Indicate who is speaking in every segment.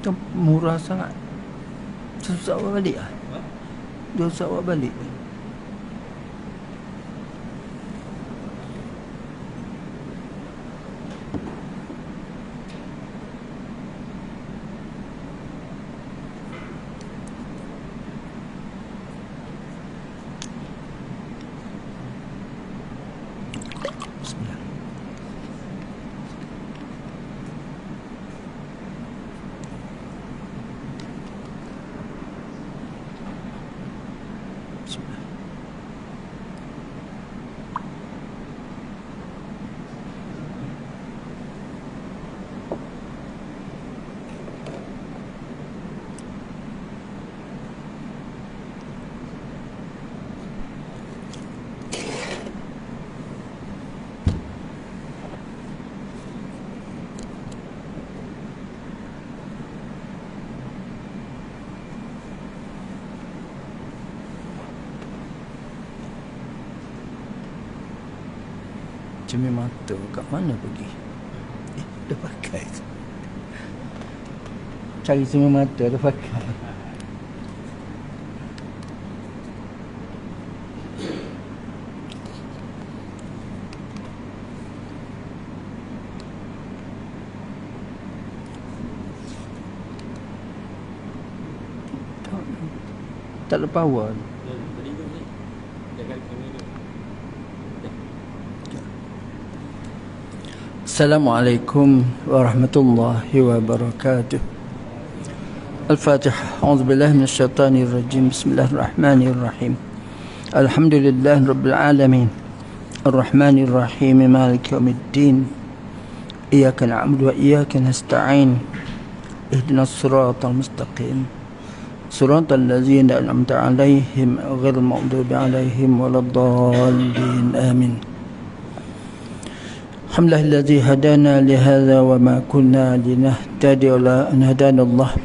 Speaker 1: Itu murah sangat. Susah awak balik lah. Susah awak balik. Cermin mata kat mana pergi? Dah pakai. Cari cermin mata dah pakai. Tak ada power. Assalamualaikum warahmatullahi wabarakatuh. Al-Fatihah. A'udzubillahi minasyaitonirrajim. Bismillahirrahmanirrahim. Alhamdulillahi rabbil alamin. Ar-Rahmanirrahim. Maliki yaumiddin. Iyyaka na'budu wa iyyaka nasta'in. Ihdinas siratal mustaqim. Siratal ladzina an'amta 'alaihim ghairil maghdubi 'alaihim waladdallin. Amin. Alhamdulillahilladzi hadana lihadza wa ma kunna linahtadiya laula an hadana Allah.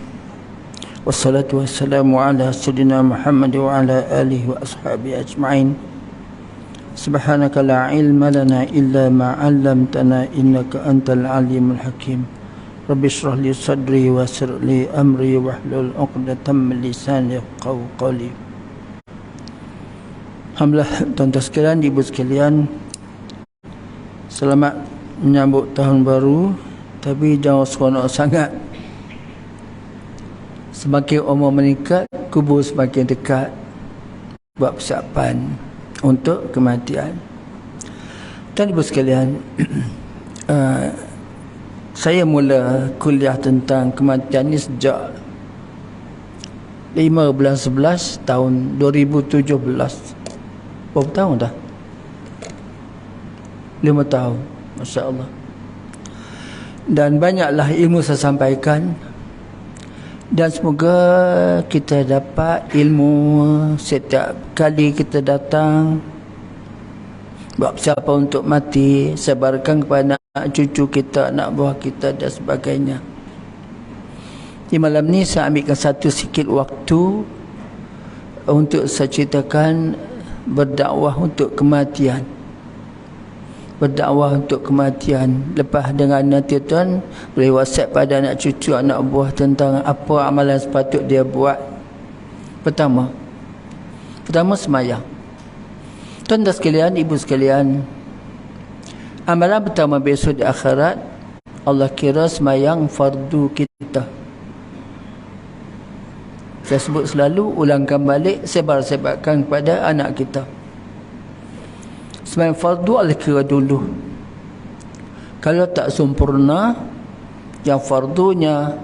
Speaker 1: Wassalatu wassalamu ala sayyidina Muhammad wa ala alihi wa ashabihi ajma'in. Subhanaka la ilma lana illa ma 'allamtana innaka antal alimul hakim. Rabbi shrah li sadri wa yassir li amri wahlul 'uqdatam min lisani yafqahu qawli. Alhamdulillah, tuan-tuan sekalian, ibu sekalian, selamat menyambut tahun baru. Tapi jangan seronok sangat. Semakin umur meningkat, kubur semakin dekat. Buat persiapan untuk kematian. Dan ibu sekalian, saya mula kuliah tentang kematian ini sejak 5 bulan 11 tahun 2017. Berapa tahun dah? 5 tahun, Masya Allah. Dan banyaklah ilmu saya sampaikan. Dan semoga kita dapat ilmu setiap kali kita datang. Buat siapa untuk mati, sebarkan kepada anak cucu kita, anak buah kita dan sebagainya. Di malam ni saya ambilkan satu sikit waktu untuk saya ceritakan berdakwah untuk kematian. Berdakwah untuk kematian. Lepas dengan nanti tuan boleh WhatsApp pada anak cucu, anak buah tentang apa amalan sepatut dia buat. Pertama semayang. Tuan-tuan sekalian, ibu sekalian, amalan pertama besok di akhirat, Allah kira semayang fardu kita. Saya sebut selalu, ulangkan balik, sebar-sebarkan kepada anak kita. Sembahyang fardu Allah kira dulu. Kalau tak sempurna, yang fardunya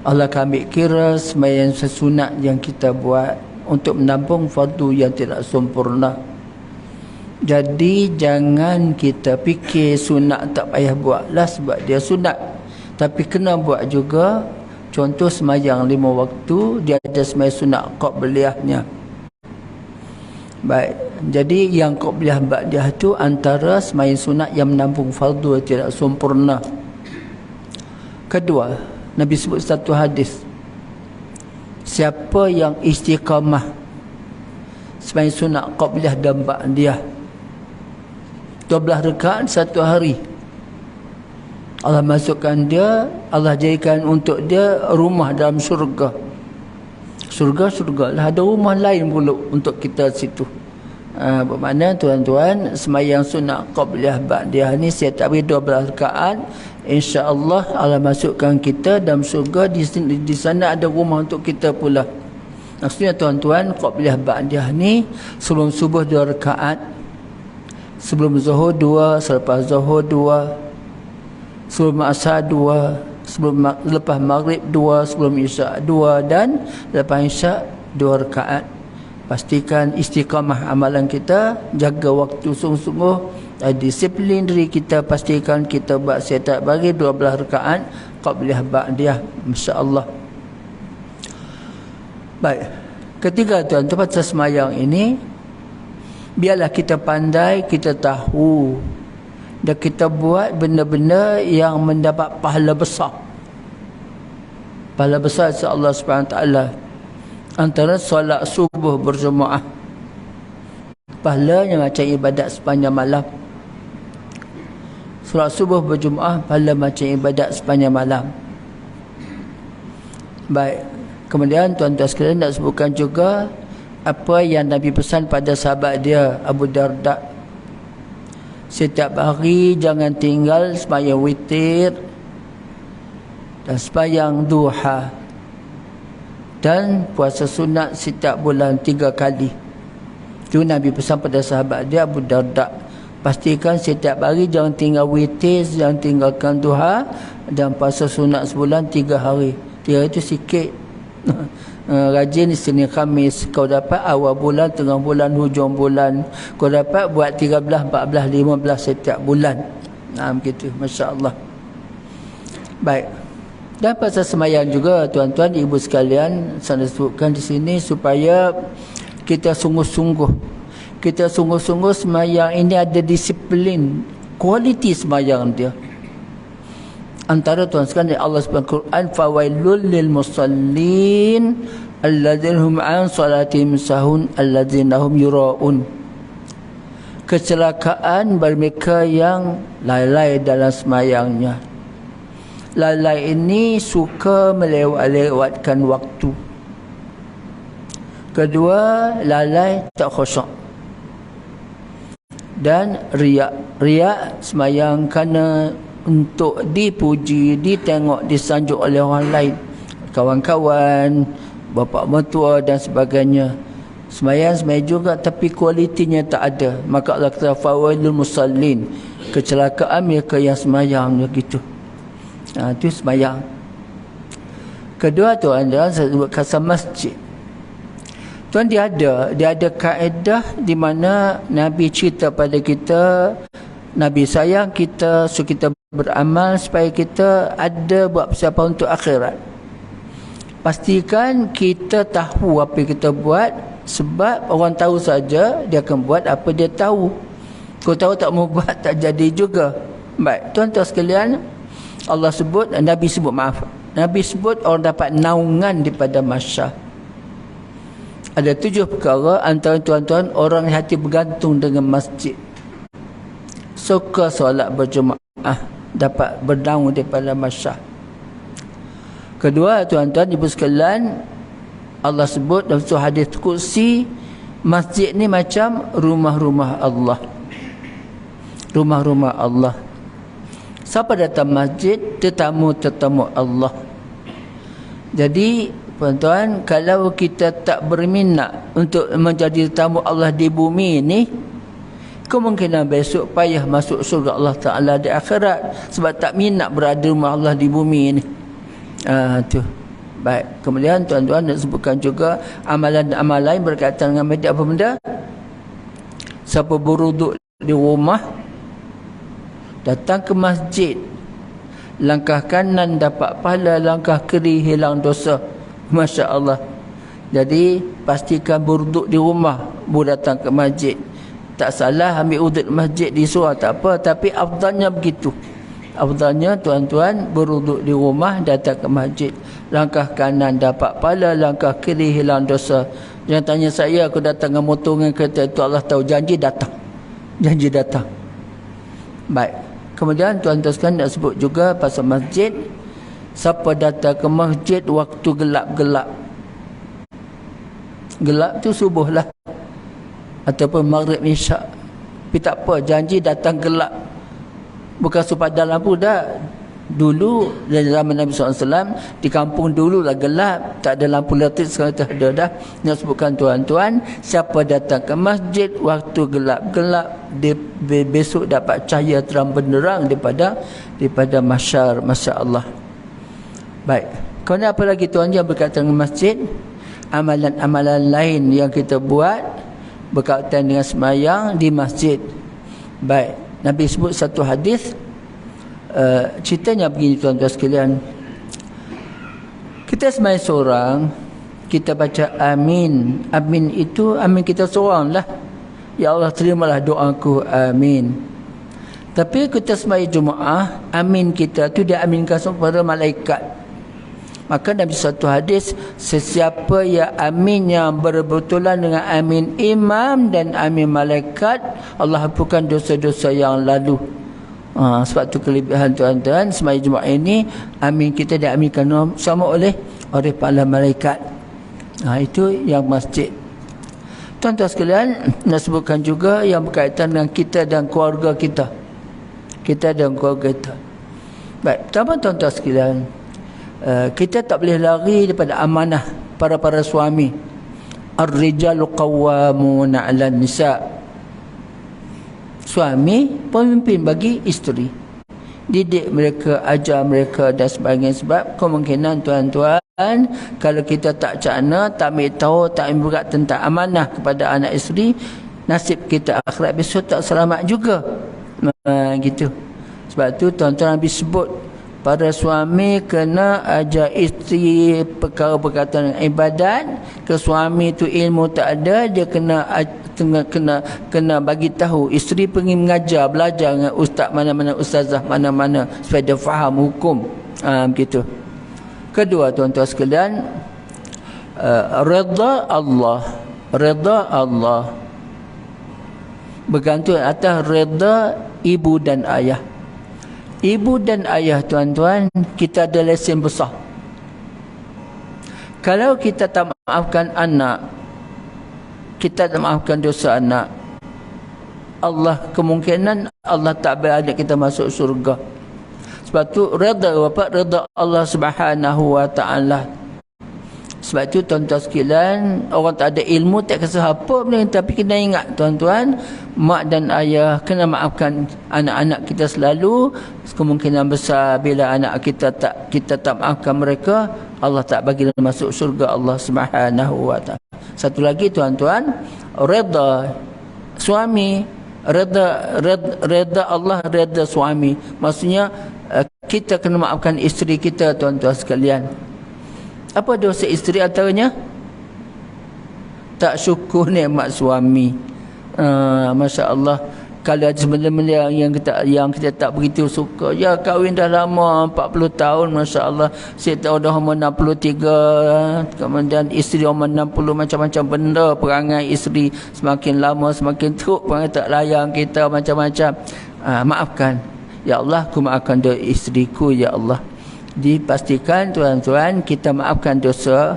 Speaker 1: Allah akan ambil kira sembahyang sesunat yang kita buat untuk menampung fardu yang tidak sempurna. Jadi jangan kita fikir sunat tak payah buatlah sebab dia sunat, tapi kena buat juga. Contoh sembahyang 5 waktu, dia ada sembahyang sunat qabliyahnya. Baik, jadi yang qabliyah ba'diyah itu antara sembahyang sunat yang menampung fardu tidak sempurna. Kedua, Nabi sebut satu hadis, siapa yang istiqamah sembahyang sunat qabliyah dan ba'diyah 12 rakaat satu hari, Allah masukkan dia, Allah jadikan untuk dia rumah dalam syurga. Syurga lah, ada rumah lain pula untuk kita situ. Bermakna tuan-tuan, semayang sunat qabliyah ba'diyah ni saya tak beri 12 rakaat, insya-Allah Allah masukkan kita dalam syurga. Di sana ada rumah untuk kita pula. Maksudnya tuan-tuan, qabliyah ba'diyah ni sebelum subuh 2 rakaat, sebelum zuhur 2, selepas zuhur 2, sebelum asar 2, lepas maghrib 2, sebelum isyak 2, dan lepas isyak 2 rakaat. Pastikan istiqamah amalan kita, jaga waktu sungguh-sungguh, disiplin diri kita, pastikan kita buat setiap bagi 12 rakaat qabliyah ba'diyah, masya-Allah. Baik, ketiga tuan-tuan, pasal semayang ini biarlah kita pandai, kita tahu, dan kita buat benda-benda yang mendapat pahala besar. Pahala besar insya-Allah Subhanahu taala. Antara solat subuh berjemaah, pahalanya macam ibadat sepanjang malam. Solat subuh berjemaah, pahala macam ibadat sepanjang malam. Baik, kemudian tuan-tuan sekalian nak sebutkan juga apa yang Nabi pesan pada sahabat dia Abu Darda. Setiap hari jangan tinggal sembahyang witir dan sembahyang duha, dan puasa sunat setiap bulan 3 kali. Itu Nabi pesan pada sahabat dia Abu Darda. Pastikan setiap hari jangan tinggal witir, jangan tinggalkan duha, dan puasa sunat sebulan 3 hari. 3 itu sikit. Rajin Isnin Khamis, kau dapat awal bulan, tengah bulan, hujung bulan. Kau dapat buat 13, 14, 15 setiap bulan. Begitu, masya-Allah. Baik. Dan pasal semayang juga tuan-tuan ibu sekalian, saya sebutkan di sini supaya kita sungguh-sungguh. Kita sungguh-sungguh semayang ini ada disiplin, kualiti semayang dia. Antara tuan sekalian Allah sebutkan Quran, fawailul lil musallin alladzina hum an salatihim sahun alladzina hum yuraun. Kecelakaan bagi mereka yang lalai dalam semayangnya. Lalai ini suka melewatkan waktu. Kedua, lalai tak khusyuk. Dan riak. Riak semayang kerana untuk dipuji, ditengok, disanjung oleh orang lain, kawan-kawan, bapa mertua dan sebagainya. Semayang juga tapi kualitinya tak ada. Maka Allah kata fawailul musallin, kecelakaan mereka yang semayang begitu. Itu semayang. Kedua tuan, saya sebut kasar masjid. Tuan, dia ada kaedah di mana Nabi cerita pada kita, Nabi sayang kita, so kita beramal supaya kita ada buat persiapan untuk akhirat. Pastikan kita tahu apa yang kita buat, sebab orang tahu saja dia akan buat apa dia tahu. Kau tahu tak mau buat, tak jadi juga. Baik, tuan-tuan sekalian, Allah sebut, Nabi sebut orang dapat naungan daripada masyarakat. Ada 7 perkara, antara tuan-tuan orang hati bergantung dengan masjid, suka solat berjemaah, dapat bernaung daripada masyarakat. Kedua tuan-tuan ibu sekalian, Allah sebut dalam surah hadis kursi, masjid ni macam rumah-rumah Allah. Rumah-rumah Allah. Siapa datang masjid, tetamu-tetamu Allah. Jadi tuan-tuan, kalau kita tak berminat untuk menjadi tetamu Allah di bumi ni, kemungkinan besok payah masuk surga Allah Ta'ala di akhirat, sebab tak minat berada rumah Allah di bumi ni. Tu. Baik, kemudian tuan-tuan nak sebutkan juga amalan-amalan lain berkaitan dengan masjid. Apa benda? Siapa beruduk di rumah, datang ke masjid, langkah kanan dapat pahala, langkah kiri hilang dosa. Masya Allah. Jadi pastikan beruduk di rumah, boleh datang ke masjid. Tak salah ambil uduk masjid di surau, tak apa, tapi afdalnya begitu. Afdalnya tuan-tuan beruduk di rumah, datang ke masjid. Langkah kanan dapat pahala, langkah kiri hilang dosa. Jangan tanya saya, aku datang dengan motor dengan kereta, itu Allah tahu, janji datang. Janji datang. Baik. Kemudian tuan-tuan sekalian nak sebut juga pasal masjid. Siapa datang ke masjid waktu gelap-gelap, gelap tu subuh lah ataupun maghrib isyak, tapi tak apa, janji datang gelap, bukan supaya lampu dah. Dulu dari zaman Nabi SAW di kampung dulu lah gelap, tak ada lampu elektrik, sekarang tak ada dah. Nak sebutkan tuan-tuan, siapa datang ke masjid waktu gelap-gelap, dia besok dapat cahaya terang benderang daripada masyar. Masya Allah. Baik, kemudian apa lagi tuan yang berkaitan dengan masjid? Amalan-amalan lain yang kita buat berkaitan dengan sembahyang di masjid. Baik, Nabi sebut satu hadis. Ceritanya begini tuan-tuan sekalian, kita sembahyang seorang, kita baca amin. Amin itu amin kita seorang lah, ya Allah terimalah doaku, amin. Tapi kita sembahyang Jumaat, amin kita tu dia aminkan kepada malaikat. Maka Nabi satu hadis, sesiapa yang amin yang berbetulan dengan amin imam dan amin malaikat, Allah hapuskan dosa-dosa yang lalu. Sebab tu kelebihan tuan-tuan, sembahyang Jumaat ini amin kita diaminkan sama oleh para malaikat. Itu yang masjid. Tuan-tuan sekalian, nak sebutkan juga yang berkaitan dengan kita dan keluarga kita. Kita dan keluarga kita. Baik, pertama tuan-tuan sekalian, kita tak boleh lari daripada amanah para suami. Ar-rijalu qawwamuna 'alan nisa'. Suami pemimpin bagi isteri, didik mereka, ajar mereka dan sebagainya. Sebab kemungkinan tuan-tuan, kalau kita tak cakna, tak ambil tahu, tak ambil berat tentang amanah kepada anak isteri, nasib kita akhirat besok tak selamat juga. Gitu. Sebab tu tuan-tuan Nabi sebut, para suami kena ajar isteri perkara berkaitan dengan ibadat. Ke suami tu ilmu tak ada, dia kena bagi tahu isteri pergi mengajar, belajar dengan ustaz mana-mana, ustazah mana-mana, supaya dia faham hukum. Begitu. Kedua tuan-tuan sekalian, redha Allah bergantung atas redha ibu dan ayah. Ibu dan ayah tuan-tuan, kita ada lesen besar. Kalau kita tak maafkan anak, kita tak maafkan dosa anak, Allah kemungkinan Allah tak berada kita masuk surga. Sebab tu redha bapa, redha Allah Subhanahu wa taala. Sebab tu tuan-tuan sekalian, orang tak ada ilmu tak kisah apa pun, tapi kena ingat tuan-tuan, mak dan ayah kena maafkan anak-anak kita selalu. Kemungkinan besar bila anak kita tak maafkan mereka, Allah tak bagi dia masuk syurga Allah Subhanahu wa taala. Satu lagi tuan-tuan, redha suami, redha Allah, redha suami. Maksudnya kita kena maafkan isteri kita tuan-tuan sekalian. Apa dosa isteri antaranya? Tak syukur nikmat suami. Masya Allah. Kalau ada benda-benda yang kita tak begitu suka, ya kahwin dah lama 40 tahun, Masya Allah, saya tahu dah umur 63, kemudian isteri umur 60, macam-macam benda perangai isteri, semakin lama semakin teruk perangai tak layan kita, macam-macam. Maafkan ya Allah, aku maafkan dosa isteriku ya Allah. Dipastikan tuan-tuan, kita maafkan dosa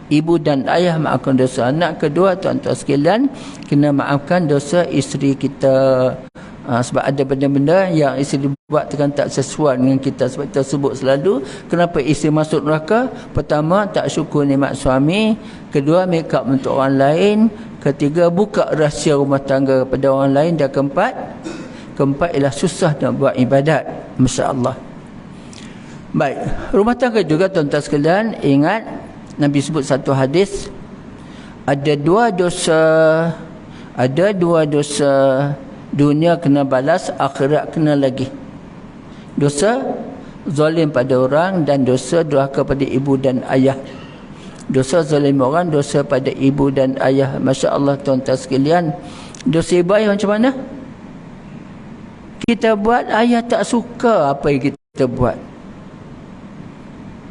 Speaker 1: ibu dan ayah, maafkan dosa anak. Kedua tuan-tuan sekalian, kena maafkan dosa isteri kita. Sebab ada benda-benda yang isteri buat kan tak sesuai dengan kita. Sebab kita sebut selalu, kenapa isteri masuk neraka? Pertama, tak syukur nikmat suami. Kedua, make up untuk orang lain. Ketiga, buka rahsia rumah tangga kepada orang lain. Dan keempat ialah susah nak buat ibadat. Masya Allah. Baik, rumah tangga juga tuan-tuan sekalian, ingat Nabi sebut satu hadis, ada dua dosa, dunia kena balas, akhirat kena lagi. Dosa zalim pada orang dan dosa durhaka pada ibu dan ayah. Dosa zalim orang, dosa pada ibu dan ayah. Masya Allah tuan-tuan sekalian, dosa ibu ayah macam mana? Kita buat, ayah tak suka apa yang kita buat.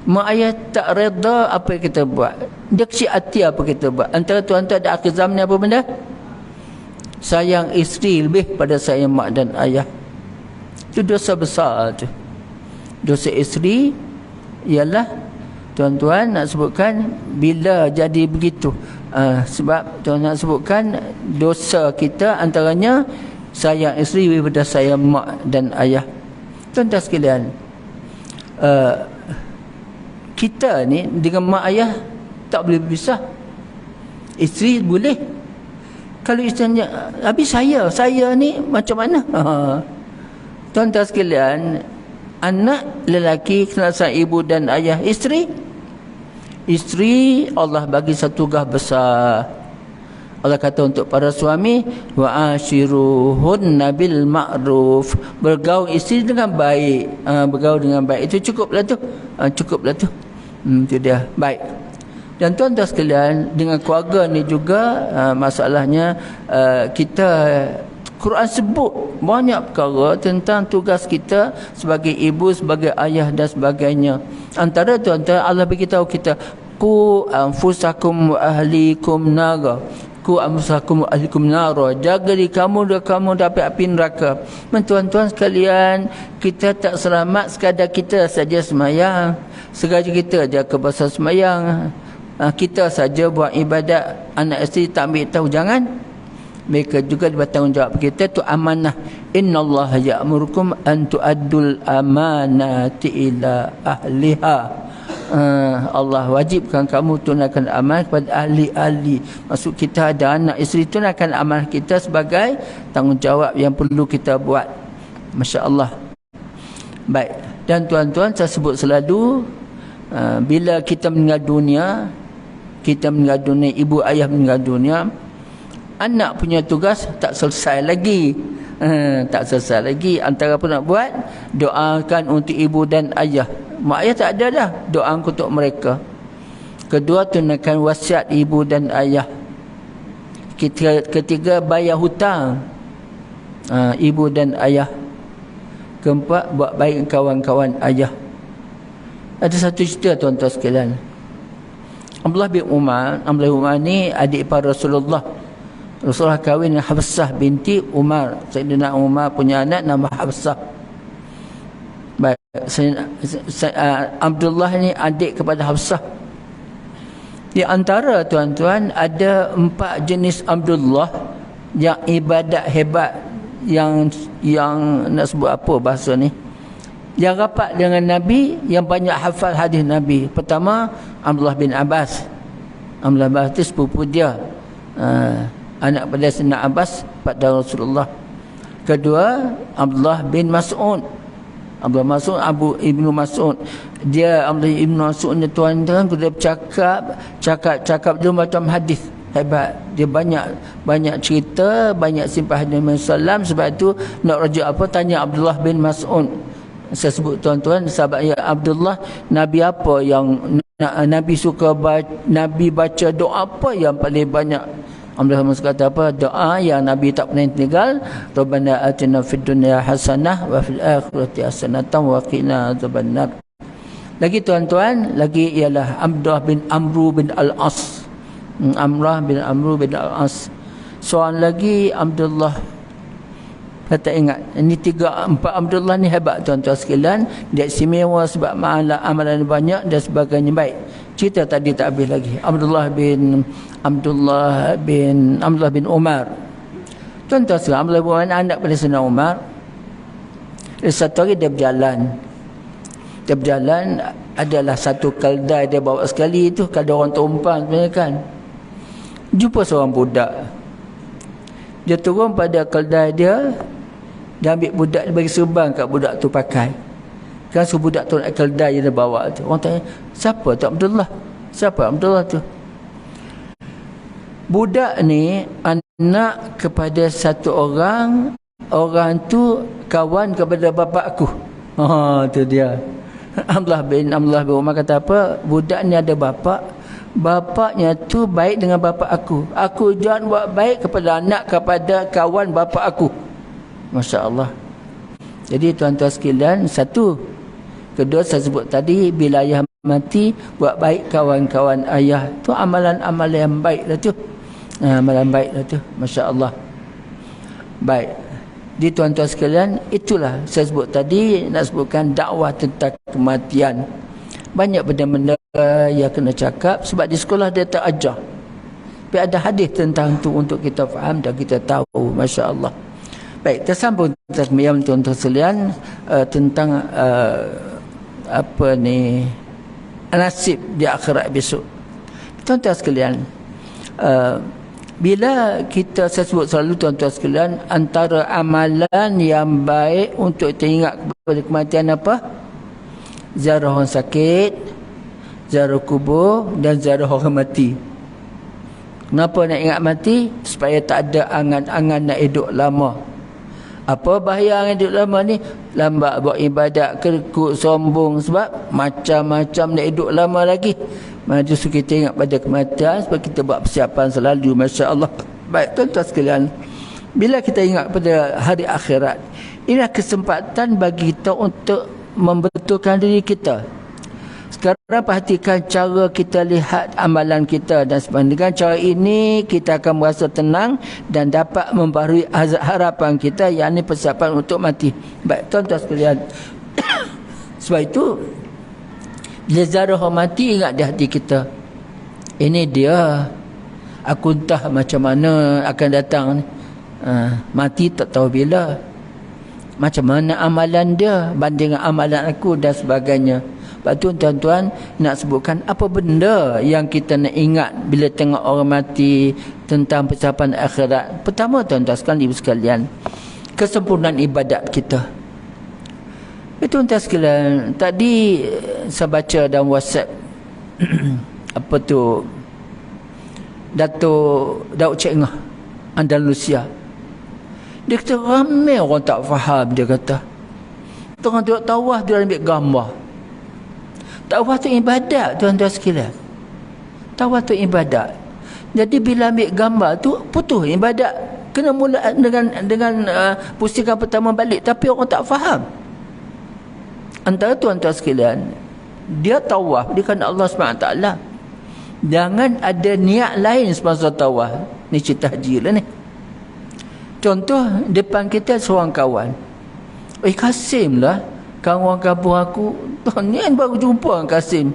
Speaker 1: Mak ayah tak reda apa yang kita buat. Dia kecil hati apa kita buat. Antara tuan-tuan ada akhir zaman apa benda? Sayang isteri lebih pada sayang mak dan ayah. Itu dosa besar tu. Dosa isteri ialah, tuan-tuan nak sebutkan bila jadi begitu. Sebab tuan nak sebutkan dosa kita antaranya sayang isteri daripada sayang mak dan ayah. Tuan-tuan sekalian, kita ni dengan mak ayah tak boleh berpisah. Isteri boleh. Kalau isteri habis saya ni macam mana? Tuan-tuan sekalian, anak lelaki kena sayang ibu dan ayah. Isteri Allah bagi satu tugas besar. Allah kata untuk para suami, wa ashiruhunna bil ma'ruf, bergaul isteri dengan baik. Bergaul dengan baik itu cukuplah tu. Cukuplah tu. Itu dia. Baik. Dan tuan-tuan sekalian, dengan keluarga ni juga masalahnya kita, Quran sebut banyak perkara tentang tugas kita sebagai ibu, sebagai ayah dan sebagainya. Antara tuan-tuan, Allah beritahu kita, qu anfusakum wa ahlikum nara. Qu anfusakum wa ahlikum nara. Jaga diri kamu dan kamu dapat api neraka. Tuan-tuan sekalian, kita tak selamat sekadar kita saja semayang, sekadar kita jaga pasal semayang, kita saja buat ibadat, anak isteri tak ambil tahu, jangan. Mereka juga bertanggungjawab kita tu amanah. Innallaha ya'murukum an tu'addul amanati ila ahliha. Allah wajibkan kamu tunaikan amanah kepada ahli-ahli. Maksud kita ada anak isteri, tunaikan amanah kita sebagai tanggungjawab yang perlu kita buat. Masya-Allah. Baik. Dan tuan-tuan, saya sebut selalu, bila kita meninggal dunia, ibu ayah meninggal dunia, anak punya tugas tak selesai lagi. Tak selesai lagi. Antara apa nak buat? Doakan untuk ibu dan ayah. Mak ayah tak ada dah. Doa untuk mereka. Kedua, tunaikan wasiat ibu dan ayah. Ketiga, bayar hutang ibu dan ayah. Keempat, buat baik kawan-kawan ayah. Ada satu cerita tuan-tuan sekalian. Abdullah bin Umar ni adik ipar Rasulullah. Rasulullah kahwin dengan Hafsah binti Umar. Sayyidina Umar punya anak nama Hafsah. Baik, Abdullah ni adik kepada Hafsah. Di antara tuan-tuan ada 4 jenis Abdullah yang ibadat hebat, yang nak sebut apa bahasa ni, yang rapat dengan Nabi, yang banyak hafal hadis Nabi. Pertama, Abdullah bin Abbas. Abdullah bin Abbas itu sepupu dia, anak pada Sayyidina Abbas pada Rasulullah. Kedua, Abdullah bin Mas'ud. Abdullah Mas'ud, Ibnu Mas'ud. Dia Abdullah Ibnu Mas'ud ni tuan-tuan, dia cakap dia macam hadis hebat. Dia banyak cerita, banyak simpah Nabi sallam. Sebab itu nak rujuk apa, tanya Abdullah bin Mas'ud. Saya sebut tuan-tuan, sahabat ya Abdullah, Nabi apa yang Nabi suka Nabi baca doa apa yang paling banyak? Abdullah Mas'ud kata apa? Doa yang Nabi tak pernah tinggal. Rabbana atina fid dunya hasanah wa fil akhirati hasanatan wa qina adzabannar. Lagi tuan-tuan, lagi ialah Abdullah bin Amru bin Al-As. Amrah bin Amru bin Al-As. Soal lagi Abdullah. Saya tak ingat. Ini 3-4 Abdullah ni hebat tuan-tuan sekalian. Dia istimewa sebab amalan banyak dan sebagainya. Baik. Cerita tadi tak habis lagi. Abdullah bin Umar. Tuan-tuan sekalian, Abdullah bin Umar anak pada Sayyidina Umar. Satu hari dia berjalan. Adalah satu keldai dia bawa sekali itu, keldai orang tumpang sebenarnya kan. Jumpa seorang budak. Dia turun pada keldai dia ambil budak, dia bagi serban kat budak tu pakai. Kan budak tu nak keldai dia bawa tu. Orang tanya, siapa tu Abdullah? Siapa Abdullah tu? Budak ni anak kepada satu orang tu kawan kepada bapa aku. Tu dia. Abdullah bin Umar kata apa? Budak ni ada bapaknya tu baik dengan bapa aku. Aku jangan buat baik kepada anak kepada kawan bapa aku. Masya Allah. Jadi tuan-tuan sekalian, satu. Kedua, saya sebut tadi, bila ayah mati, buat baik kawan-kawan ayah. Tu amalan-amalan yang baik lah tu. Amalan baik lah tu. Masya Allah. Baik. Di tuan-tuan sekalian, itulah saya sebut tadi, nak sebutkan dakwah tentang kematian. Banyak benda-benda yang kena cakap sebab di sekolah dia tak ajar. Tapi ada hadis tentang tu untuk kita faham dan kita tahu. Masya Allah. Baik, tersambung tentang tuan-tuan sekalian, tentang apa ni, nasib di akhirat besok. Tuan-tuan sekalian, bila kita, saya sebut selalu tuan-tuan sekalian, antara amalan yang baik untuk kita ingat kepada kematian apa? Ziarah orang sakit, ziarah kubur dan ziarah orang mati. Kenapa nak ingat mati? Supaya tak ada angan-angan nak hidup lama. Apa bahaya yang hidup lama ni? Lambat buat ibadat, kerkut, sombong. Sebab macam-macam nak hidup lama lagi. Justru kita ingat pada kematian sebab kita buat persiapan selalu. Masya Allah. Baik, tuan-tuan sekalian, bila kita ingat pada hari akhirat, inilah kesempatan bagi kita untuk membetulkan diri kita. Sekarang perhatikan cara kita lihat amalan kita, dan dengan cara ini kita akan merasa tenang dan dapat membarui harapan kita, yakni persiapan untuk mati. Baik, tuan-tuan sekalian, sebab itu bila ziarah orang mati, ingat di hati kita, ini dia, aku entah macam mana akan datang ni. Mati tak tahu bila, macam mana amalan dia banding amalan aku dan sebagainya. Sebab tu tuan-tuan nak sebutkan apa benda yang kita nak ingat bila tengok orang mati, tentang persiapan akhirat. Pertama, tuan-tuan sekalian, kesempurnaan ibadat kita. Tuan-tuan sekalian, tadi saya baca dalam WhatsApp apa tu, Datuk Cik Ngah Andalusia. Dia kata ramai orang tak faham. Dia kata orang tengok tawaf, dia ambil gambar. Tawaf tu ibadat, tuan-tuan sekalian. Tawaf tu ibadat. Jadi bila ambil gambar tu, putus ibadat. Kena mula dengan pusingan pertama balik. Tapi orang tak faham. Antara tuan-tuan sekalian, dia tawaf di kerana Allah SWT. Jangan ada niat lain semasa tawaf. Ni cerita haji lah ni. Contoh, depan kita seorang kawan. Kasim lah, kawan kampung aku. Ni baru jumpa dengan Kasim.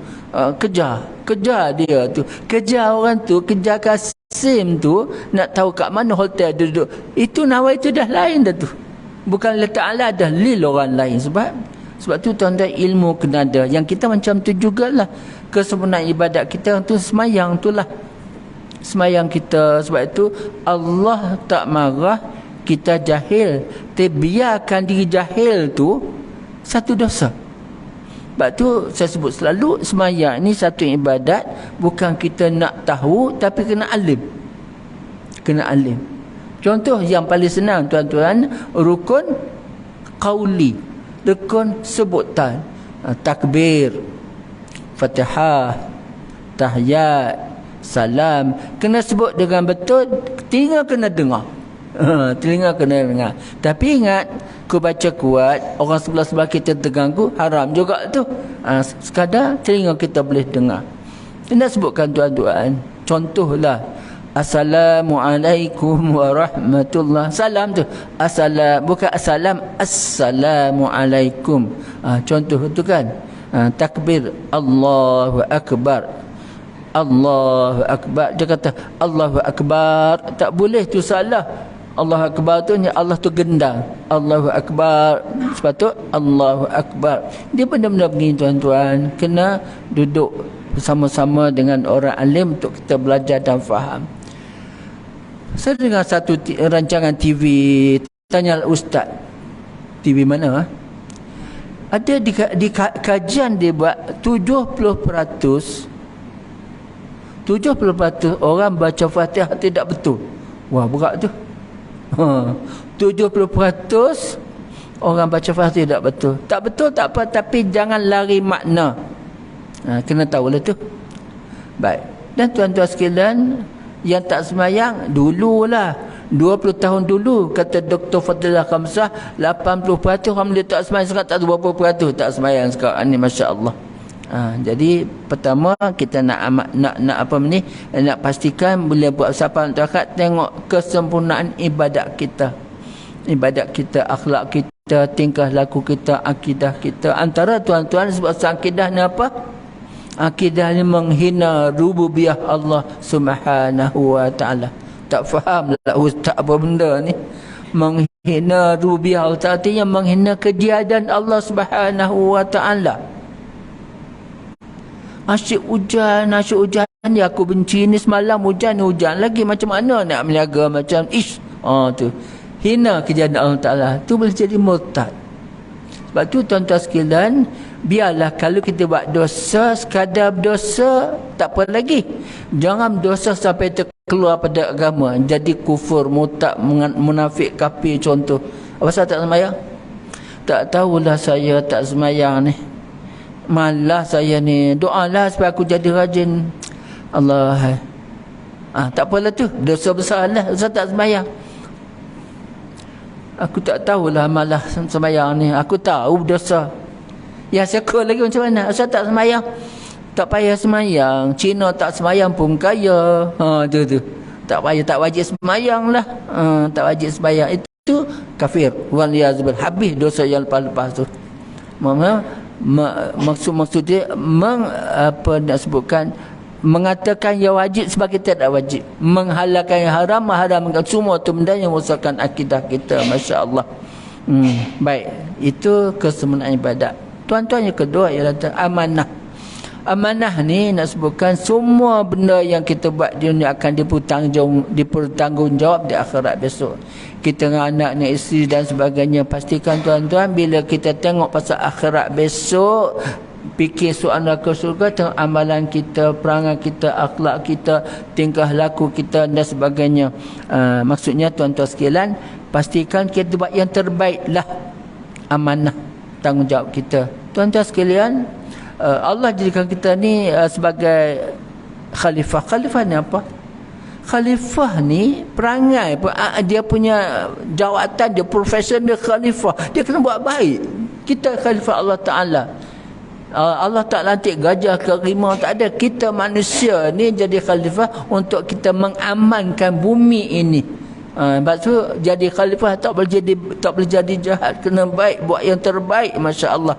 Speaker 1: Kejar dia tu. Kejar orang tu, kejar Kasim tu. Nak tahu kat mana hotel dia duduk. Itu nawai tu dah lain dah tu. Bukan letak ala, dah lil orang lain. Sebab tu tuan-tuan, ilmu kena ada. Yang kita macam tu jugalah. Kesempurnaan ibadat kita tu semayang tu lah. Semayang kita. Sebab itu Allah tak marah kita jahil. Biarkan diri jahil tu satu dosa. Sebab tu saya sebut selalu, semayang ni satu ibadat. Bukan kita nak tahu, tapi kena alim. Kena alim. Contoh yang paling senang tuan-tuan, rukun qauli, rukun sebutan. Takbir, Fatihah, tahiyat, salam, kena sebut dengan betul. Telinga kena dengar. Telinga kena dengar. Tapi ingat, ku baca kuat, orang sebelah-sebelah kita terganggu, haram juga tu. Sekadar telinga kita boleh dengar. Nak sebutkan tuan-tuan, contohlah, Assalamualaikum warahmatullah. Salam tu bukan assalam, Assalamualaikum. Contoh tu kan. Takbir, Allahu Akbar. Allahu Akbar. Dia kata Allahu Akbar, tak boleh tu salah. Allahu Akbar tu Allah tu gendang. Allahu Akbar, sepatut Allahu Akbar. Dia benda-benda begini tuan-tuan, kena duduk bersama-sama dengan orang alim untuk kita belajar dan faham. Saya dengar satu rancangan TV, tanya ustaz, TV mana? Ada di kajian dia buat 70% orang baca Fatihah tidak betul. Wah, berat tu. 70% orang baca Fatihah tidak betul. Tak betul tak apa, tapi jangan lari makna. Kena tahu lah tu. Baik. Dan tuan-tuan sekalian, yang tak semayang dululah, 20 tahun dulu, kata Dr. Fadilah Khamsah, 80% orang dia tak semayang. Sekarang tak 20% tak semayang sekarang ni, Masya Allah. Jadi pertama kita nak apa ni, nak pastikan bila buat persiapan untuk akhirat, tengok kesempurnaan ibadat kita. ibadat kita, akhlak kita, tingkah laku kita, akidah kita. Antara tuan-tuan sebab akidah ni apa? Akidah ni menghina rububiyah Allah Subhanahu wa taala. Tak faham lah ustaz apa benda ni. Menghina rububiyah Allah Ta'ala, artinya menghina ketiadaan Allah Subhanahu wa taala. Asyik hujan ni aku benci ni, semalam hujan lagi, macam mana nak meniaga macam tu. Hina kejadian Allah Ta'ala, tu boleh jadi murtad. Sebab tu tuan-tuan sekalian, biarlah kalau kita buat dosa, sekadar dosa tak apa lagi. Jangan dosa sampai terkeluar pada agama, jadi kufur, murtad, munafik, kafir contoh. Apa sebab tak sembahyang? Tak tahulah saya tak sembahyang ni, malas saya ni, doalah supaya aku jadi rajin. Allah, tak apalah tu, dosa besar lah, dosa tak sembahyang. Aku tak tahulah malas sembahyang ni, aku tahu dosa. Ya syukur lagi macam mana? Asal tak sembahyang, tak payah sembahyang. Cina tak sembahyang pun kaya. Tu tak payah, tak wajib sembahyang lah. Tak wajib sembahyang, itu kafir. Waliyazbil, habis dosa yang lepas-lepas tu. Maksud dia apa nak sebutkan, mengatakan yang wajib sebagai tidak wajib, menghalalkan yang haram, mengharamkan semua tu benda yang merosakkan akidah kita. Masya Allah. Baik, itu kesempurnaan ibadat. Tuan-tuan, yang kedua ialah amanah. Amanah ni nak sebutkan semua benda yang kita buat di dunia akan dipertanggungjawab di akhirat besok. Kita dengan anaknya, isteri dan sebagainya. Pastikan tuan-tuan, bila kita tengok pasal akhirat besok, fikir soal neraka surga, tengok amalan kita, perangai kita, akhlak kita, tingkah laku kita dan sebagainya. Maksudnya tuan-tuan sekalian, pastikan kita buat yang terbaik lah. Amanah, tanggungjawab kita. Tuan-tuan sekalian, Allah jadikan kita ni sebagai khalifah. Khalifah ni apa? Khalifah ni perangai, dia punya jawatan, dia profession dia khalifah. Dia kena buat baik. Kita khalifah Allah Ta'ala. Allah tak lantik gajah ke rimau, tak ada. Kita manusia ni jadi khalifah untuk kita mengamankan bumi ini. Sebab tu jadi khalifah tak boleh jadi jahat, kena baik, buat yang terbaik. Masya Allah.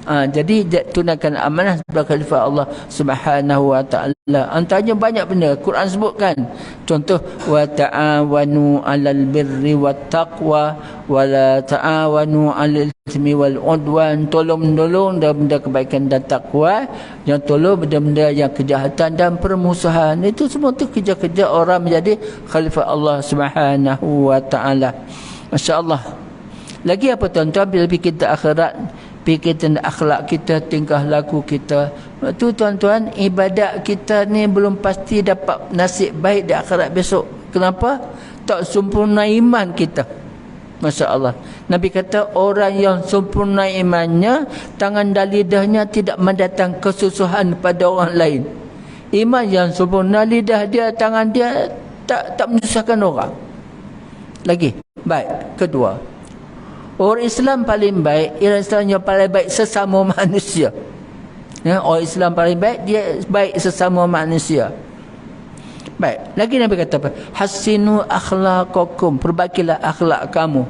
Speaker 1: Jadi tunaikan amanah sebagai khalifah Allah Subhanahu wa taala. Antaranya banyak benda Quran sebutkan. Contoh, wa ta'awanu 'alal birri wat taqwa wa la ta'awanu 'alal itsmi wal 'udwan. Tolong-menolong dalam benda kebaikan dan takwa, yang tolong benda-benda yang kejahatan dan permusuhan. Itu semua tu kerja-kerja orang menjadi khalifah Allah Subhanahu wa taala. Masya-Allah. Lagi apa tuan-tuan, bila kita akhirat, fikir tentang akhlak kita, tingkah laku kita. Tu tuan-tuan, ibadat kita ni belum pasti dapat nasib baik di akhirat besok. Kenapa? Tak sempurna iman kita. Masya Allah. Nabi kata, orang yang sempurna imannya, tangan dan lidahnya tidak mendatang kesusahan pada orang lain. Iman yang sempurna, lidah dia, tangan dia tak menyusahkan orang. Lagi. Baik. Kedua, orang Islam paling baik ialah Islam yang paling baik sesama manusia. Ya, orang Islam paling baik, dia baik sesama manusia. Baik, lagi Nabi kata apa? Hasinu akhlaqakum, perbaikilah akhlak kamu.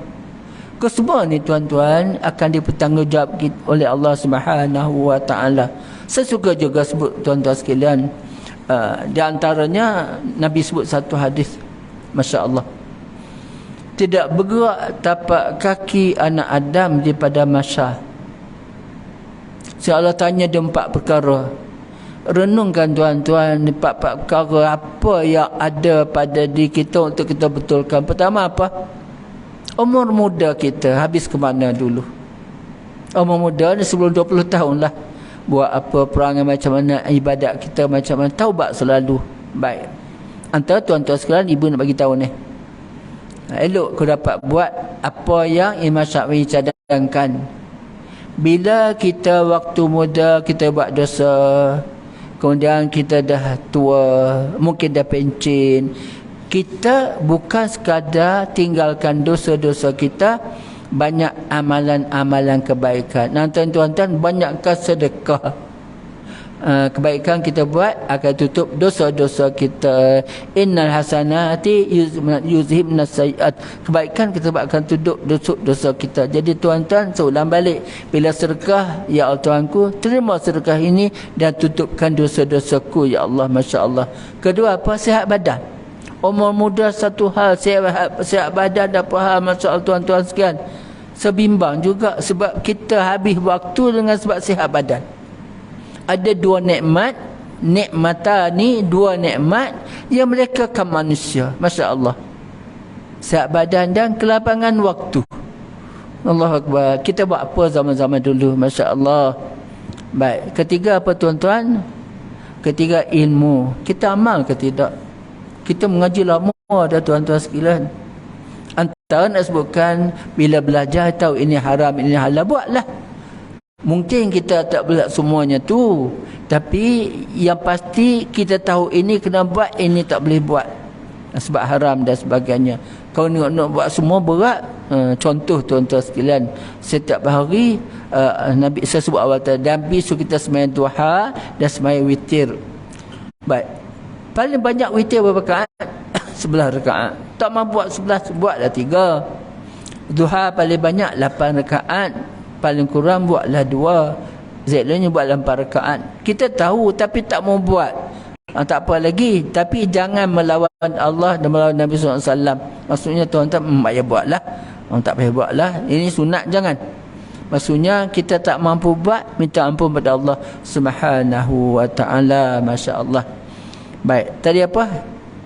Speaker 1: Kesemua ni tuan-tuan akan dipertanggungjawab oleh Allah Subhanahu wa taala. Saya suka juga sebut tuan-tuan sekalian, di antaranya Nabi sebut satu hadis, masya-Allah. Tidak bergerak tapak kaki anak Adam daripada mahsyar. Allah tanya dia 4 perkara. Renungkan tuan-tuan, 4 perkara apa yang ada pada diri kita untuk kita betulkan. Pertama apa? Umur muda kita habis ke mana dulu? Umur muda ni sebelum 20 tahun lah. Buat apa, perangai macam mana, ibadat kita macam mana, taubat selalu. Baik. Antara tuan-tuan sekalian, ibu nak bagi tahu ni. Elok kau dapat buat apa yang Imam Syafi'i cadangkan. Bila kita waktu muda kita buat dosa, kemudian kita dah tua, mungkin dah pencin, kita bukan sekadar tinggalkan dosa-dosa kita, banyak amalan-amalan kebaikan. Nanti tuan-tuan, banyakkan sedekah. kebaikan kita buat akan tutup dosa-dosa kita. Innal hasanati yuzhibnas sayiat. Kebaikan kita buat akan tutup dosa kita. Jadi tuan-tuan, seulang balik, bila sedekah, ya Allah Tuanku, terima sedekah ini dan tutupkan dosa-dosaku, ya Allah. Masya Allah. Kedua apa? Sihat badan. Umur muda satu hal, sihat badan dan apa hal, masya Allah tuan-tuan sekalian. Sebimbang juga sebab kita habis waktu dengan sebab sihat badan. Ada dua nikmat, nikmata ni dua nikmat yang melekakan manusia. Masya Allah. Sihat badan dan kelapangan waktu. Allahu Akbar. Kita buat apa zaman-zaman dulu? Masya Allah. Baik. Ketiga apa tuan-tuan? Ketiga ilmu. Kita amal ke tidak? Kita mengaji lama dah tuan-tuan sekalian. Antara nak sebutkan bila belajar tahu ini haram, ini halal, buatlah. Mungkin kita tak boleh semuanya tu, tapi yang pasti kita tahu ini kena buat, ini tak boleh buat sebab haram dan sebagainya. Kalau nak buat semua berat. Contoh tuan-tuan sekalian, setiap hari Nabi saya sebut awal tadi, dan bisu kita sembahyang duha dan sembahyang witir. Baik, paling banyak witir berapa rakaat? 11 rakaat. Tak mampu buat 11, buatlah 3. Duha paling banyak 8 rakaat. Paling kurang buatlah 2. Zaidnya buatlah 4 rakaat. Kita tahu tapi tak mau buat. Tak apa lagi. Tapi jangan melawan Allah dan melawan Nabi SAW. Maksudnya tuan-tuan, payah buatlah. Tak payah buatlah. Ini sunat, jangan. Maksudnya kita tak mampu buat, minta ampun pada Allah Subhanahu wa ta'ala. Masya Allah. Baik, tadi apa?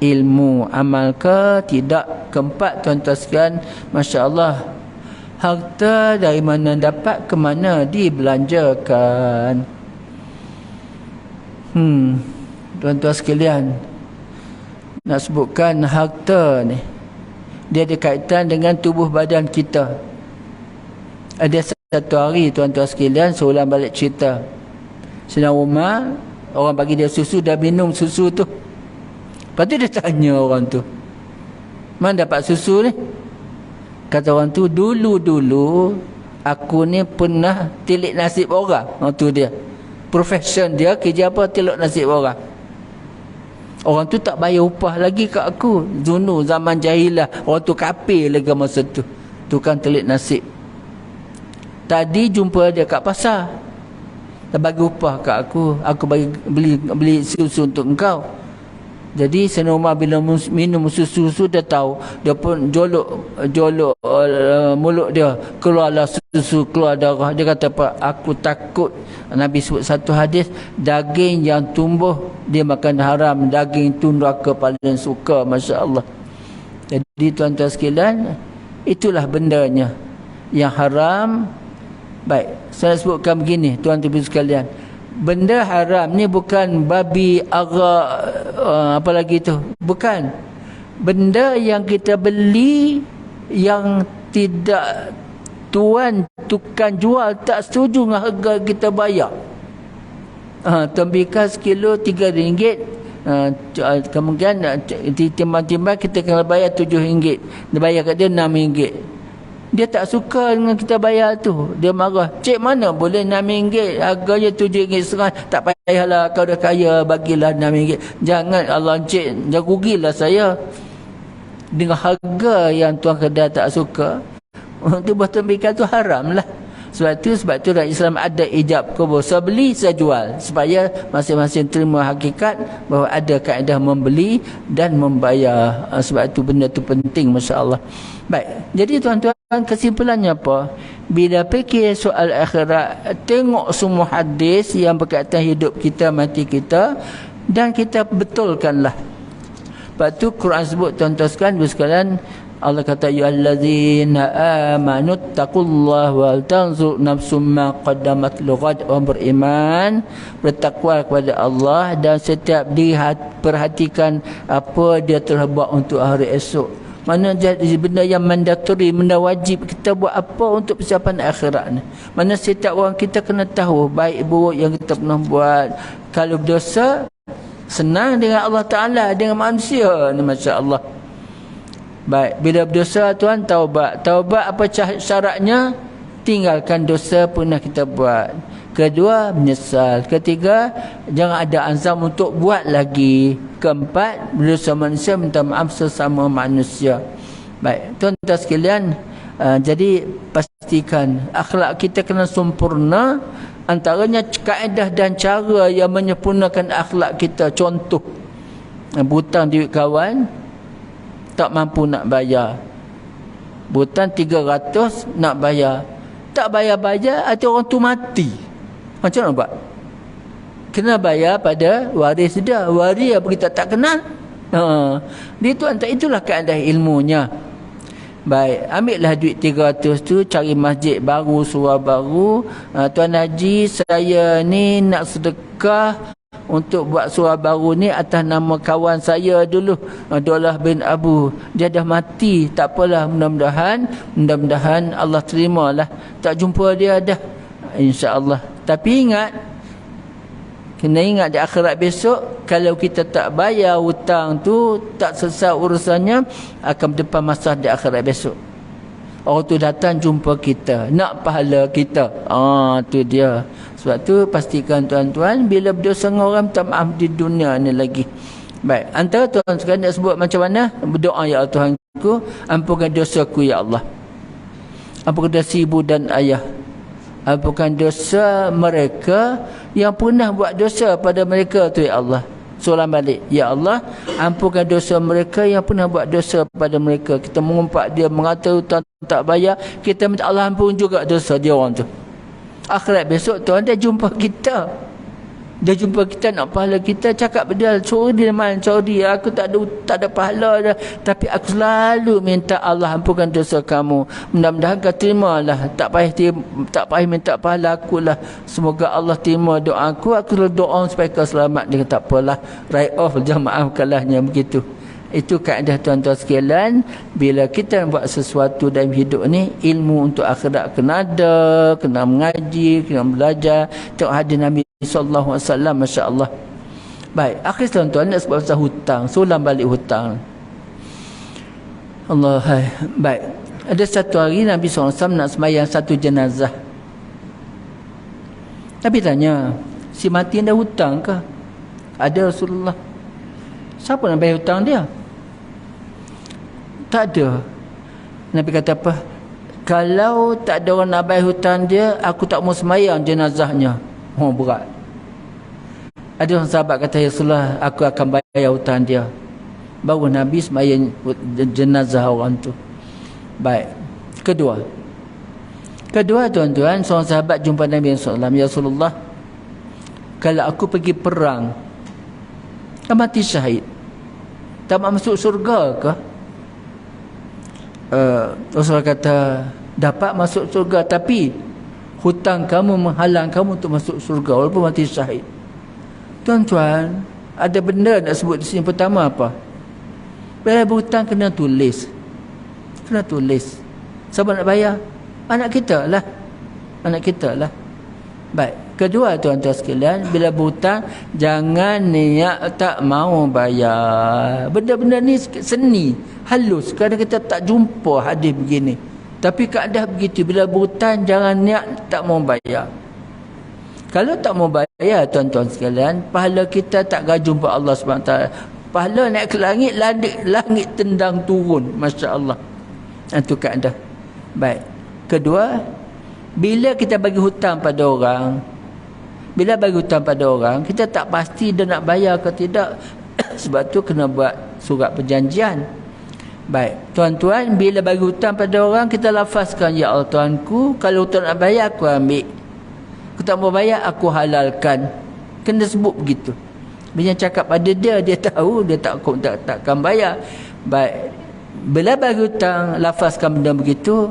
Speaker 1: Ilmu. Amal ke tidak? Keempat tuan-tuan sekalian, Masya Allah, harta dari mana dapat, ke mana dibelanjakan. Tuan-tuan sekalian, nak sebutkan harta ni, dia ada kaitan dengan tubuh badan kita. Ada satu hari tuan-tuan sekalian, seulang balik cerita, Sayyidina Umar, orang bagi dia susu, dah minum susu tu. Lepas tu dia tanya orang tu, mana dapat susu ni? Kata orang tu, dulu-dulu aku ni pernah tilik nasib orang. Tu dia, profession dia, kerja apa? Tilik nasib orang. Orang tu tak bayar upah lagi kat aku. Dulu zaman jahilah, orang tu kafir lagi masa tu, tukang telik nasib. Tadi jumpa dia kat pasar, dia bagi upah kat aku bagi beli susu untuk engkau. Jadi Sayyidina Umar bila minum susu dia tahu, dia pun jolok mulut dia, keluarlah susu, keluar darah. Dia kata apa? Aku takut. Nabi sebut satu hadis, daging yang tumbuh dia makan haram, daging tu neraka paling suka. Masya Allah. Jadi tuan-tuan sekalian, itulah bendanya yang haram. Baik, saya sebutkan begini tuan-tuan sekalian, benda haram ni bukan babi, arak, apa lagi tu, bukan. Benda yang kita beli yang tidak tukang jual tak setuju dengan harga kita bayar. Tembikar sekilo RM3, kemudian timbang-timbang kita kena bayar RM7, dia bayar kat dia RM6. Dia tak suka dengan kita bayar tu. Dia marah. Cik, mana boleh RM6? Harganya RM7.5. Tak payahlah, kau dah kaya, bagilah RM6. Jangan, Allah cik, jangan rugilah saya. Dengan harga yang tuan kedai tak suka, tu buat tembikan tu haram lah. Sebab tu dalam Islam ada ijab qabul. Saya beli, saya jual. Supaya masing-masing terima hakikat bahawa ada kaedah membeli dan membayar. Sebab itu benda tu penting, Masya Allah. Baik, jadi tuan-tuan, kesimpulannya apa? Bila fikir soal akhirat, tengok semua hadis yang berkaitan hidup kita, mati kita, dan kita betulkanlah. Lepas tu Quran sebut tuan-tuan sekalian, Allah kata, ya allazina amanu taqullaha wal tanzur nafsum ma qaddamat lighad. Orang beriman bertakwa kepada Allah dan setiap diri perhatikan apa dia telah buat untuk hari esok. Mana jadi benda yang mandatori, benda wajib kita buat apa untuk persiapan akhirat ni. Mana setiap orang kita kena tahu baik buruk yang kita pernah buat. Kalau berdosa, senang dengan Allah Ta'ala, dengan manusia ni, Masya Allah. Baik, bila berdosa tuan, taubat. Taubat apa syaratnya? Tinggalkan dosa pernah kita buat. Kedua, menyesal. Ketiga, jangan ada azam untuk buat lagi. Keempat, berdosa manusia minta maaf sesama manusia. Baik, tuan-tuan sekalian, jadi pastikan akhlak kita kena sempurna. Antaranya kaedah dan cara yang menyempurnakan akhlak kita. Contoh, berhutang duit kawan, tak mampu nak bayar. Berhutang 300 nak bayar, tak bayar-bayar, atau orang tu mati. Macam mana buat? Kena bayar pada waris dia. Waris apa kita tak kenal? Dia tu antara itulah keadaan ilmunya. Baik, ambillah duit 300 tu, cari masjid baru, surau baru. Tuan Haji, saya ni nak sedekah untuk buat surau baru ni atas nama kawan saya dulu, Abdullah bin Abu. Dia dah mati, tak apalah, mudah-mudahan Allah terimalah. Tak jumpa dia dah, insya-Allah. Tapi ingat, kena ingat di akhirat besok, kalau kita tak bayar hutang tu, tak selesai urusannya, akan berdepan masalah di akhirat besok. Orang tu datang jumpa kita, nak pahala kita. Tu dia. Sebab tu pastikan tuan-tuan, bila berdosa dengan orang, minta maaf di dunia ni lagi. Baik, antara tuan sekarang nak sebut macam mana? Berdoa, ya Allah Tuhanku, ampunkan dosaku ya Allah. Ampunkan dosa ibu dan ayah. Ampunkan dosa mereka yang pernah buat dosa pada mereka tu ya Allah. Soalan balik, ya Allah, ampunkan dosa mereka yang pernah buat dosa pada mereka. Kita mengumpat dia, mengata hutang tak bayar, kita minta Allah ampun juga dosa dia orang tu. Akhirat besok tuan dia jumpa kita, dia jumpa kita, nak pahala kita, cakap dia, sorry aku tak ada pahala dah, tapi aku selalu minta Allah ampunkan dosa kamu. Mudah-mudahan kau terimalah, tak payah minta pahala aku lah. Semoga Allah terima doa aku doa supaya kau selamat. Dia kata, tak apalah, write off, jangan maafkanlahnya, begitu. Itu kaedah tuan-tuan sekalian. Bila kita buat sesuatu dalam hidup ni, ilmu untuk akhirat kena ada, kena mengaji, kena belajar. Tengok hadis Nabi sallallahu alaihi wasallam, masya-Allah. Baik, akhir tuan-tuan nak sebut pasal hutang, solam balik hutang. Allah, hai. Baik. Ada satu hari Nabi sallallahu alaihi wasallam nak sembahyang satu jenazah. Nabi tanya, si mati ada hutang ke? Ada Rasulullah. Siapa nak bayar hutang dia? Tak ada. Nabi kata apa? Kalau tak ada orang nak bayar hutang dia, aku tak mau sembahyang jenazahnya. Berat. Ada orang sahabat kata, ya Rasulullah, aku akan bayar hutang dia. Baru Nabi sembahyang jenazah orang tu. Baik. Kedua tuan-tuan, seorang sahabat jumpa Nabi SAW. Ya Rasulullah, kalau aku pergi perang, tak mati syahid, tak masuk surga ke? Rasulullah kata, dapat masuk surga, tapi hutang kamu menghalang kamu untuk masuk surga walaupun mati syahid. Tuan-tuan, ada benda nak sebut di sini. Pertama apa? Bila berhutang kena tulis. Siapa nak bayar? Anak kita lah. Baik. Kedua tuan-tuan sekalian, bila berhutang jangan niat tak mau bayar. Benda-benda ni seni, halus. Kadang kita tak jumpa hadis begini. Tapi keadaan begitu, bila berhutang jangan niat tak mau bayar. Kalau tak mau bayar tuan-tuan sekalian, pahala kita tak akan jumpa Allah SWT. Pahala naik ke langit, langit tendang turun, masya-Allah. Itu keadaan. Baik. Kedua, bila kita bagi hutang pada orang, kita tak pasti dia nak bayar ke tidak. Sebab tu kena buat surat perjanjian. Baik, tuan-tuan, bila bagi hutang pada orang, kita lafazkan, ya Allah Tuanku, kalau hutang nak bayar aku ambil, aku tak mau bayar aku halalkan. Kena sebut begitu. Bila cakap pada dia, dia tahu dia takkan bayar. Baik, bila bagi hutang, lafazkan benda begitu,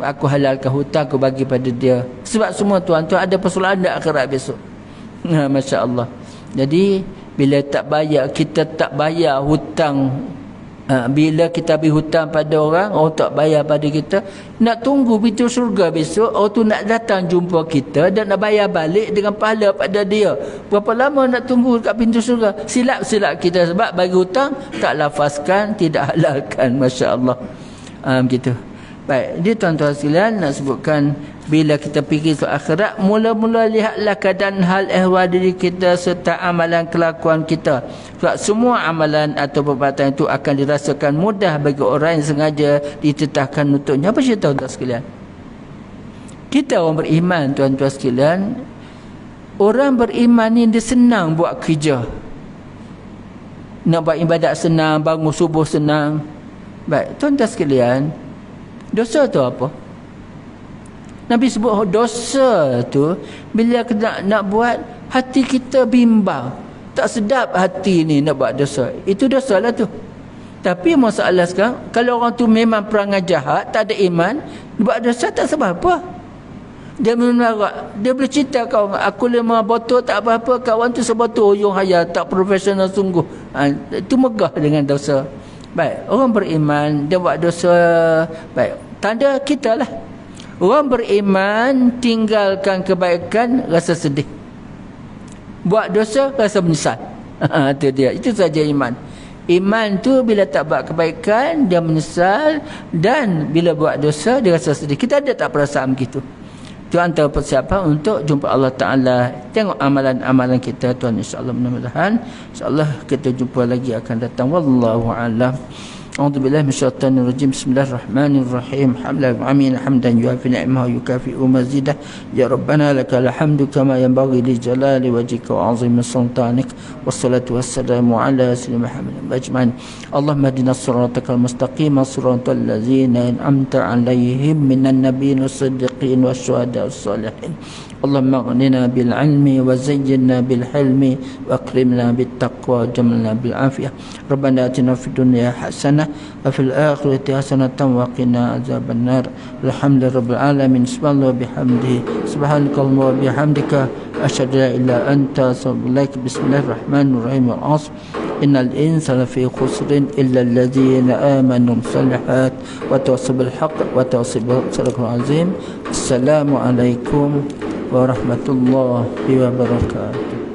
Speaker 1: aku halalkan hutang, aku bagi pada dia. Sebab semua tuan-tuan ada persoalan di akhirat besok. Masya Allah. Jadi bila kita tak bayar hutang, bila kita beri hutang pada orang tak bayar pada kita, nak tunggu pintu syurga besok, orang tu nak datang jumpa kita dan nak bayar balik dengan pahala pada dia. Berapa lama nak tunggu kat pintu syurga? Silap kita sebab bagi hutang tak lafazkan, tidak halalkan. Masya Allah. Begitu. Baik, dia tuan-tuan sekalian nak sebutkan Bila kita fikir soal akhirat, mula-mula lihatlah keadaan hal ehwal diri kita serta amalan kelakuan kita. Sebab semua amalan atau perbuatan itu akan dirasakan mudah bagi orang yang sengaja ditetapkan untuknya. Apa cerita tuan sekalian? Kita orang beriman, tuan-tuan sekalian, orang beriman ni dia senang buat kerja. Nak buat ibadat senang, bangun subuh senang. Baik, tuan-tuan sekalian, dosa tu apa? Nabi sebut dosa tu bila nak buat hati kita bimbang, tak sedap hati ni nak buat dosa. Itu dosa lah tu. Tapi masalah sekarang, kalau orang tu memang perangai jahat, tak ada iman, buat dosa tak sebab apa. Dia menarak, dia boleh cerita kau, aku 5 botol tak apa-apa, kawan tu sebotol uyung haya, tak profesional sungguh. Itu megah dengan dosa. Baik, orang beriman dia buat dosa. Baik, tanda kita lah. Orang beriman tinggalkan kebaikan rasa sedih, buat dosa rasa menyesal. Itu dia, itu saja iman. Iman tu bila tak buat kebaikan dia menyesal, dan bila buat dosa dia rasa sedih. Kita ada tak perasaan begitu? Itu antara persiapan untuk jumpa Allah Ta'ala. Tengok amalan-amalan kita tuan, insyaAllah, mudah-mudahan insyaAllah kita jumpa lagi akan datang. Wallahu a'lam. أعوذ بالله من الشيطان الرجيم. بسم الله الرحمن الرحيم. حمدا يوافي نعمه ويكافئ مزيده. يا ربنا لك الحمد كما ينبغي لجلال وجهك وعظيم سلطانك، والصلاة والسلام على سيدنا محمد أجمعين. اللهم اهدنا صراطك المستقيم صراط الذين أنعمت عليهم من النبيين والصديقين والشهداء والصالحين. اللهم اغننا بالعلم وزينا بالحلم واكرمنا بالتقوى وجملنا بالعافية. ربنا آتنا في الدنيا حسنة وفي الآخرة حسنة وقنا عذاب النار. الحمد لله رب العالمين. سبحان الله وبحمده، سبحانك اللهم وبحمدك، أشهد أن لا إله إلا أنت، أستغفرك إليك. بسم الله الرحمن الرحيم. والعصر إن الإنسان في خسر إلا الذين آمنوا بالصالحات وتواصوا بالحق وتواصوا بالصبر. صدق العظيم. السلام عليكم ورحمة الله وبركاته.